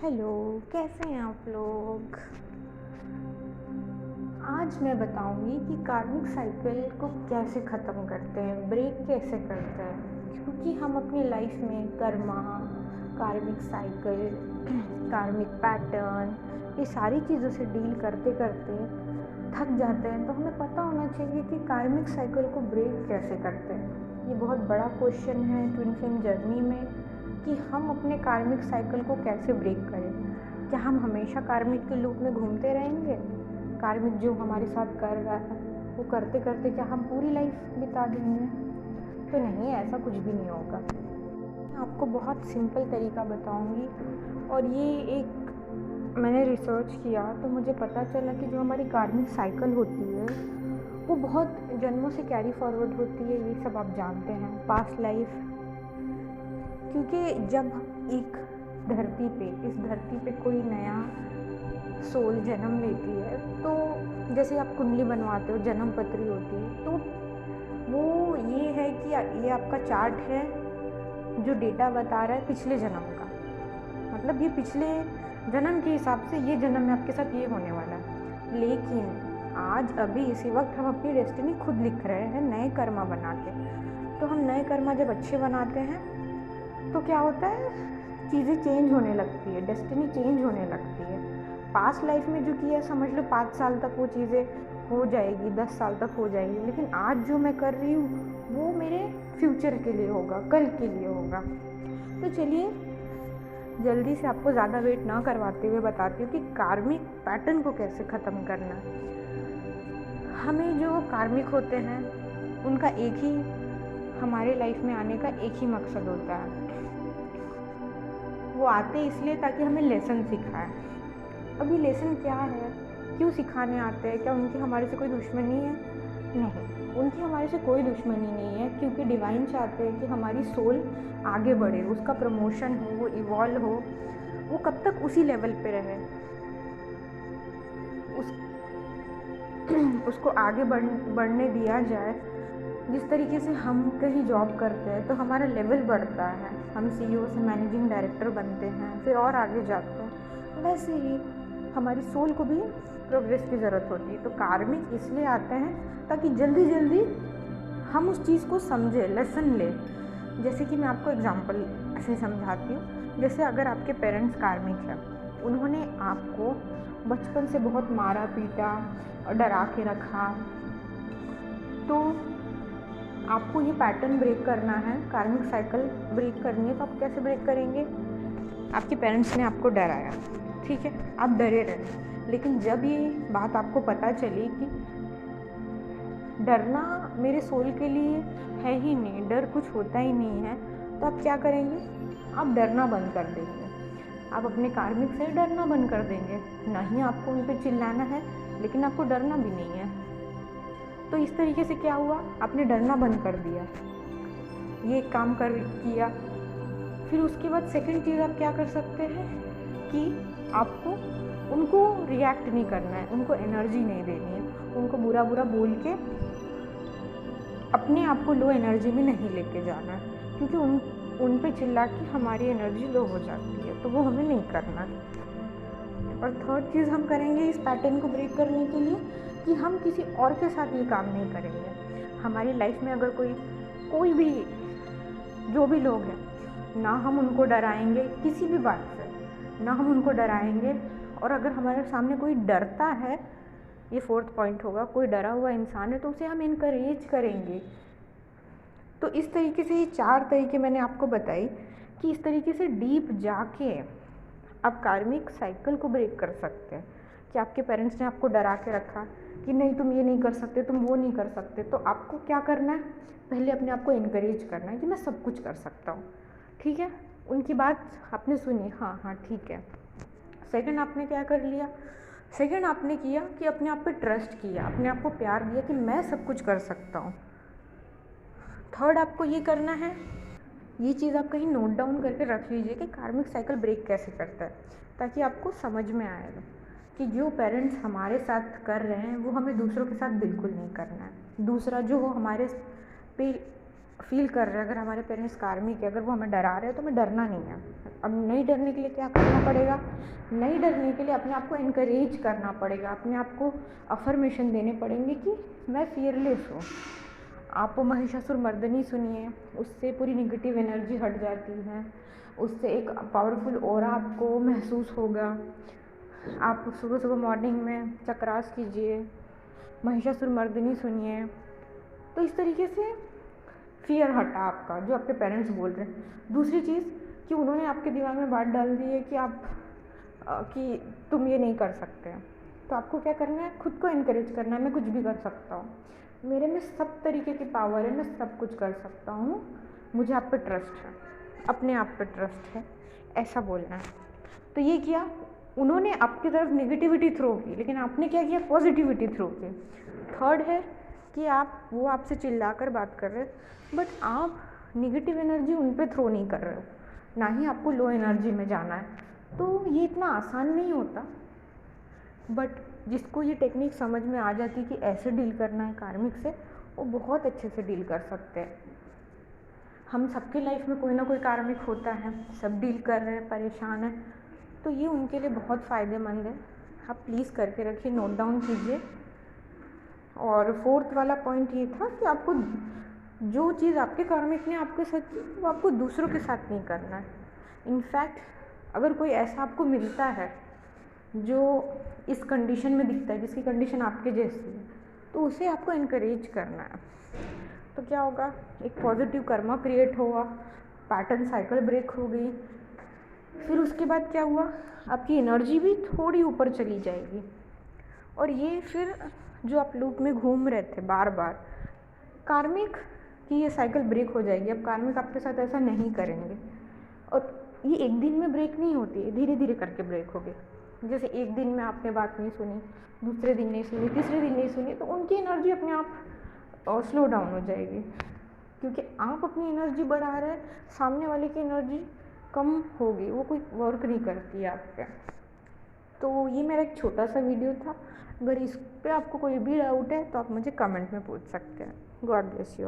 Hello, कैसे हैं आप लोग? आज मैं बताऊंगी कि कार्मिक साइकिल को कैसे ख़त्म करते हैं, ब्रेक कैसे करते हैं। क्योंकि हम अपनी लाइफ में कर्मा, कार्मिक साइकिल, कार्मिक पैटर्न, ये सारी चीज़ों से डील करते करते थक जाते हैं। तो हमें पता होना चाहिए कि कार्मिक साइकिल को ब्रेक कैसे करते हैं। ये बहुत बड़ा क्वेश्चन है ट्विन फ्लेम जर्नी में कि हम अपने कार्मिक साइकिल को कैसे ब्रेक करें। क्या हम हमेशा कार्मिक के लूप में घूमते रहेंगे? कार्मिक जो हमारे साथ कर रहा है वो करते करते क्या हम पूरी लाइफ बिता देंगे? तो नहीं, ऐसा कुछ भी नहीं होगा। मैं आपको बहुत सिंपल तरीका बताऊंगी और ये एक मैंने रिसर्च किया तो मुझे पता चला कि जो हमारी कार्मिक साइकिल होती है वो बहुत जन्मों से कैरी फॉरवर्ड होती है। ये सब आप जानते हैं, पास्ट लाइफ। क्योंकि जब एक इस धरती पे कोई नया सोल जन्म लेती है तो जैसे आप कुंडली बनवाते हो, जन्म पत्री होती है, तो वो ये है कि ये आपका चार्ट है जो डेटा बता रहा है पिछले जन्म का। मतलब ये पिछले जन्म के हिसाब से ये जन्म में आपके साथ ये होने वाला है। लेकिन आज अभी इसी वक्त हम अपनी डेस्टिनी खुद लिख रहे हैं नए कर्मा बना के। तो हम नए कर्मा जब अच्छे बनाते हैं तो क्या होता है, चीज़ें चेंज होने लगती है, डेस्टिनी चेंज होने लगती है। पास्ट लाइफ में जो किया समझ लो 5 साल तक वो चीज़ें हो जाएगी, 10 साल तक हो जाएगी। लेकिन आज जो मैं कर रही हूँ वो मेरे फ्यूचर के लिए होगा, कल के लिए होगा। तो चलिए जल्दी से आपको ज़्यादा वेट ना करवाते हुए बताती हूँ कि कार्मिक पैटर्न को कैसे ख़त्म करना। हमें जो कार्मिक होते हैं उनका एक ही, हमारे लाइफ में आने का एक ही मकसद होता है। वो आते इसलिए ताकि हमें लेसन सिखाए। अभी लेसन क्या है, क्यों सिखाने आते हैं? क्या उनकी हमारे से कोई दुश्मनी है? नहीं, उनकी हमारे से कोई दुश्मनी नहीं है। क्योंकि डिवाइन चाहते हैं कि हमारी सोल आगे बढ़े, उसका प्रमोशन हो, वो इवॉल्व हो। वो कब तक उसी लेवल पे रहे, उसको आगे बढ़ने दिया जाए। जिस तरीके से हम कहीं जॉब करते हैं तो हमारा लेवल बढ़ता है, हम सीईओ से मैनेजिंग डायरेक्टर बनते हैं, फिर और आगे जाते हैं, वैसे ही हमारी सोल को भी प्रोग्रेस की ज़रूरत होती है। तो कार्मिक इसलिए आते हैं ताकि जल्दी जल्दी हम उस चीज़ को समझें, लेसन लें। जैसे कि मैं आपको एग्जांपल ऐसे समझाती हूँ। जैसे अगर आपके पेरेंट्स कार्मिक हैं, उन्होंने आपको बचपन से बहुत मारा पीटा और डरा के रखा, तो आपको ये पैटर्न ब्रेक करना है, कार्मिक साइकिल ब्रेक करनी है। तो आप कैसे ब्रेक करेंगे? आपके पेरेंट्स ने आपको डराया, ठीक है, आप डरे रहे। लेकिन जब ये बात आपको पता चली कि डरना मेरे सोल के लिए है ही नहीं, डर कुछ होता ही नहीं है, तो आप क्या करेंगे? आप डरना बंद कर देंगे। आप अपने कार्मिक से डरना बंद कर देंगे। नहीं आपको उन पर चिल्लाना है, लेकिन आपको डरना भी नहीं है। तो इस तरीके से क्या हुआ, आपने डरना बंद कर दिया, ये काम किया। फिर उसके बाद सेकंड चीज़ आप क्या कर सकते हैं कि आपको उनको रिएक्ट नहीं करना है, उनको एनर्जी नहीं देनी है, उनको बुरा बुरा बोल के अपने आप को लो एनर्जी में नहीं लेके जाना है। क्योंकि उन पे चिल्ला के हमारी एनर्जी लो हो जाती है, तो वो हमें नहीं करना। और थर्ड चीज़ हम करेंगे इस पैटर्न को ब्रेक करने के लिए कि हम किसी और के साथ ये काम नहीं करेंगे। हमारी लाइफ में अगर कोई भी जो भी लोग हैं, ना हम उनको डराएंगे किसी भी बात से, ना हम उनको डराएंगे। और अगर हमारे सामने कोई डरता है, ये फोर्थ पॉइंट होगा, कोई डरा हुआ इंसान है तो उसे हम इनकरेज करेंगे। तो इस तरीके से ये 4 तरीके मैंने आपको बताई कि इस तरीके से डीप जाके आप कार्मिक साइकिल को ब्रेक कर सकते हैं। कि आपके पेरेंट्स ने आपको डरा के रखा कि नहीं तुम ये नहीं कर सकते, तुम वो नहीं कर सकते, तो आपको क्या करना है? पहले अपने आप को इनकरेज करना है कि मैं सब कुछ कर सकता हूँ, ठीक है। उनकी बात आपने सुनी, हाँ हाँ ठीक है। सेकंड आपने क्या कर लिया? सेकंड आपने किया कि अपने आप पे ट्रस्ट किया, अपने आप को प्यार दिया कि मैं सब कुछ कर सकता हूँ। थर्ड आपको ये करना है, ये चीज़ आप कहीं नोट डाउन करके रख लीजिए कि कार्मिक साइकिल ब्रेक कैसे करता है, ताकि आपको समझ में आएगा कि जो पेरेंट्स हमारे साथ कर रहे हैं वो हमें दूसरों के साथ बिल्कुल नहीं करना है। दूसरा जो हो हमारे पे फील कर रहे हैं, अगर हमारे पेरेंट्स कार्मिक है, अगर वो हमें डरा रहे हैं तो हमें डरना नहीं है। अब नहीं डरने के लिए क्या करना पड़ेगा? नहीं डरने के लिए अपने आप को इनकरेज करना पड़ेगा, अपने आप को अफर्मेशन देने पड़ेंगे कि मैं फियरलेस हूँ। आप महिषासुरमर्दिनी सुनिए, उससे पूरी नेगेटिव एनर्जी हट जाती है, उससे एक पावरफुल ऑरा आपको महसूस होगा। आप सुबह सुबह मॉर्निंग में चक्रास कीजिए, महिषासुरमर्दिनी सुनिए, तो इस तरीके से फियर हटा आपका, जो आपके पेरेंट्स बोल रहे हैं। दूसरी चीज़ कि उन्होंने आपके दिमाग में बात डाल दी है कि आप कि तुम ये नहीं कर सकते, तो आपको क्या करना है? खुद को इनकरेज करना है, मैं कुछ भी कर सकता हूँ, मेरे में सब तरीके की पावर है, मैं सब कुछ कर सकता हूँ, मुझे आप पे ट्रस्ट है, अपने आप पे ट्रस्ट है, ऐसा बोलना है। तो ये किया, उन्होंने आपकी तरफ नेगेटिविटी थ्रो की, लेकिन आपने क्या किया? पॉजिटिविटी थ्रो की। थर्ड है कि वो आपसे चिल्ला कर बात कर रहे हैं, बट आप नेगेटिव एनर्जी उन पे थ्रो नहीं कर रहे हो, ना ही आपको लो एनर्जी में जाना है। तो ये इतना आसान नहीं होता, बट जिसको ये टेक्निक समझ में आ जाती कि ऐसे डील करना है कार्मिक से, वो बहुत अच्छे से डील कर सकते हैं। हम सबके लाइफ में कोई ना कोई कार्मिक होता है, सब डील कर रहे हैं, परेशान हैं, तो ये उनके लिए बहुत फ़ायदेमंद है। आप प्लीज़ करके रखिए, नोट डाउन कीजिए। और फोर्थ वाला पॉइंट ये था कि आपको जो चीज़ आपके कार्मिक ने आपके साथ की, वो आपको दूसरों के साथ नहीं करना है। इनफैक्ट अगर कोई ऐसा आपको मिलता है जो इस कंडीशन में दिखता है, जिसकी कंडीशन आपके जैसी है, तो उसे आपको इनकरेज करना है। तो क्या होगा? एक पॉजिटिव कर्मा क्रिएट हुआ, पैटर्न साइकिल ब्रेक हो गई। फिर उसके बाद क्या हुआ? आपकी एनर्जी भी थोड़ी ऊपर चली जाएगी, और ये फिर जो आप लूप में घूम रहे थे बार बार, कार्मिक की ये साइकिल ब्रेक हो जाएगी। अब कार्मिक आपके साथ ऐसा नहीं करेंगे, और ये एक दिन में ब्रेक नहीं होती है, धीरे धीरे करके ब्रेक होगी। जैसे एक दिन में आपने बात नहीं सुनी, दूसरे दिन नहीं सुनी, तीसरे दिन नहीं सुनी, तो उनकी एनर्जी अपने आप स्लो डाउन हो जाएगी, क्योंकि आप अपनी एनर्जी बढ़ा रहे हैं, सामने वाले की एनर्जी कम होगी, वो कोई वर्क नहीं करती है आप पे। तो ये मेरा एक छोटा सा वीडियो था। अगर इस पे आपको कोई भी डाउट है तो आप मुझे कमेंट में पूछ सकते हैं। God bless you.